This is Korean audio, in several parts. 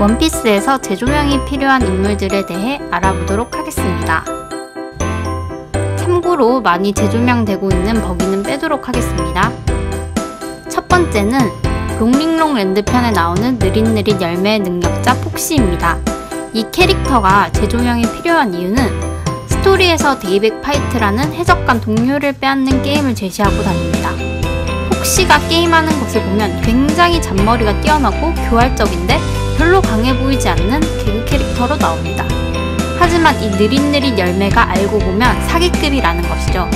원피스에서 재조명이 필요한 인물들에 대해 알아보도록 하겠습니다. 참고로 많이 재조명되고 있는 버기는 빼도록 하겠습니다. 첫 번째는 롱링롱 랜드 편에 나오는 느릿느릿 열매의 능력자 폭시입니다. 이 캐릭터가 재조명이 필요한 이유는 스토리에서 데이백 파이트라는 해적관 동료를 빼앗는 게임을 제시하고 다닙니다. 폭시가 게임하는 것을 보면 굉장히 잔머리가 뛰어나고 교활적인데 별로 강해 보이지 않는 개그 캐릭터로 나옵니다. 하지만 이 느릿느릿 열매가 알고 보면 사기급이라는 것이죠.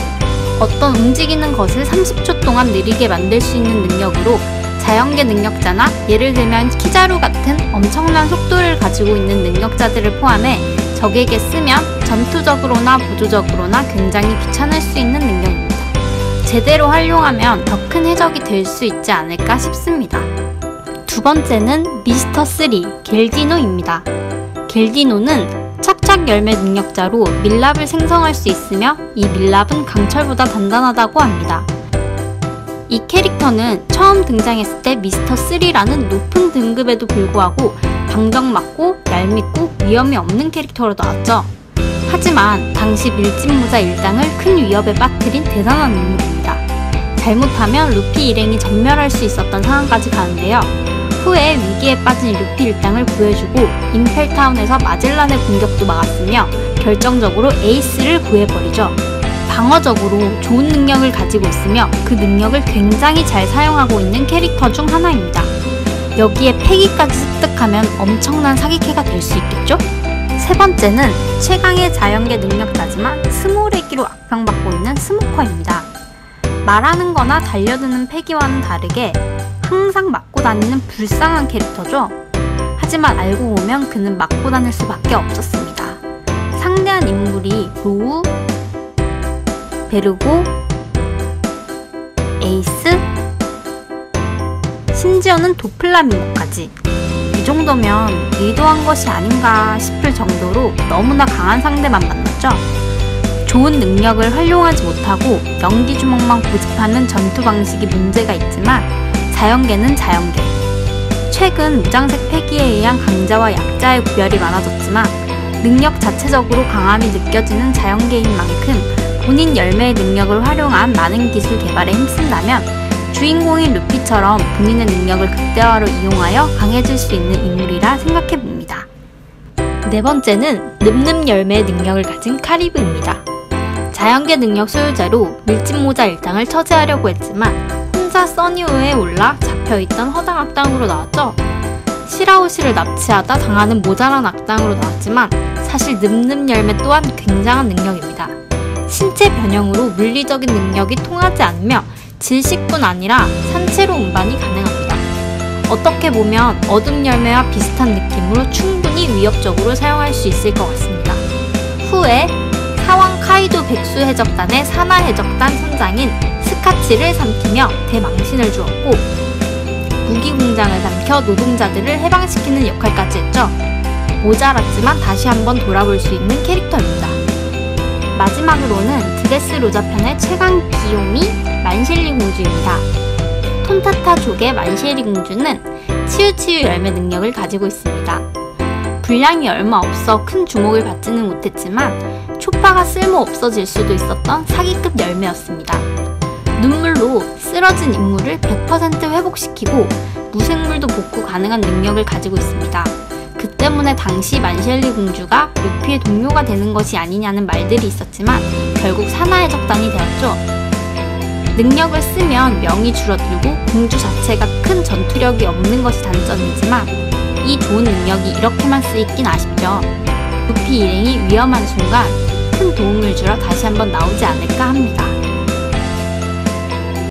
어떤 움직이는 것을 30초 동안 느리게 만들 수 있는 능력으로 자연계 능력자나 예를 들면 키자루 같은 엄청난 속도를 가지고 있는 능력자들을 포함해 적에게 쓰면 전투적으로나 보조적으로나 굉장히 귀찮을 수 있는 능력입니다. 제대로 활용하면 더 큰 해적이 될 수 있지 않을까 싶습니다. 두 번째는 미스터 3 겔디노입니다. 겔디노는 착착 열매 능력자로 밀랍을 생성할 수 있으며 이 밀랍은 강철보다 단단하다고 합니다. 이 캐릭터는 처음 등장했을 때 미스터 3라는 높은 등급에도 불구하고 방정맞고 얄밉고 위험이 없는 캐릭터로 나왔죠. 하지만 당시 밀짚모자 일당을 큰 위협에 빠뜨린 대단한 인물입니다. 잘못하면 루피 일행이 전멸할 수 있었던 상황까지 가는데요. 후에 위기에 빠진 루피 일당을 구해주고 임펠타운에서 마젤란의 공격도 막았으며 결정적으로 에이스를 구해버리죠. 방어적으로 좋은 능력을 가지고 있으며 그 능력을 굉장히 잘 사용하고 있는 캐릭터 중 하나입니다. 여기에 패기까지 습득하면 엄청난 사기캐가 될 수 있겠죠? 세 번째는 최강의 자연계 능력자지만 스모레기로 악평받고 있는 스모커입니다. 말하는 거나 달려드는 패기와는 다르게 항상 맞고 다니는 불쌍한 캐릭터죠. 하지만 알고 보면 그는 맞고 다닐 수밖에 없었습니다. 상대한 인물이 로우, 베르고, 에이스, 심지어는 도플라밍고까지. 이 정도면 의도한 것이 아닌가 싶을 정도로 너무나 강한 상대만 만났죠. 좋은 능력을 활용하지 못하고 연기 주먹만 고집하는 전투 방식이 문제가 있지만 자연계는 자연계. 최근 무장색 패기에 의한 강자와 약자의 구별이 많아졌지만 능력 자체적으로 강함이 느껴지는 자연계인 만큼 본인 열매의 능력을 활용한 많은 기술 개발에 힘쓴다면 주인공인 루피처럼 본인의 능력을 극대화로 이용하여 강해질 수 있는 인물이라 생각해봅니다. 네 번째는 늠름 열매의 능력을 가진 카리브입니다. 자연계 능력 소유자로 밀짚모자 일당을 처지하려고 했지만 혼자 써니우에 올라 잡혀있던 허당 악당으로 나왔죠. 시라오시를 납치하다 당하는 모자란 악당으로 나왔지만 사실 늠름 열매 또한 굉장한 능력입니다. 신체 변형으로 물리적인 능력이 통하지 않으며 질식뿐 아니라 산채로 운반이 가능합니다. 어떻게 보면 어둠 열매와 비슷한 느낌으로 충분히 위협적으로 사용할 수 있을 것 같습니다. 후에 사왕 카이도 백수 해적단의 산하 해적단 선장인 스카치를 삼키며 대망신을 주었고 무기 공장을 삼켜 노동자들을 해방시키는 역할까지 했죠. 모자랐지만 다시 한번 돌아볼 수 있는 캐릭터입니다. 마지막으로는 드레스로자 편의 최강 귀요미 만실리 공주입니다. 톤타타족의 만실리 공주는 치유치유 열매 능력을 가지고 있습니다. 분량이 얼마 없어 큰 주목을 받지는 못했지만 초파가 쓸모 없어질 수도 있었던 사기급 열매였습니다. 눈물로 쓰러진 인물을 100% 회복시키고 무생물도 복구 가능한 능력을 가지고 있습니다. 그 때문에 당시 만실리 공주가 루피의 동료가 되는 것이 아니냐는 말들이 있었지만 결국 산하의 적단이 되었죠. 능력을 쓰면 명이 줄어들고 공주 자체가 큰 전투력이 없는 것이 단점이지만 이 좋은 능력이 이렇게만 쓰이긴 아쉽죠. 루피 일행이 위험한 순간 큰 도움을 주러 다시 한번 나오지 않을까 합니다.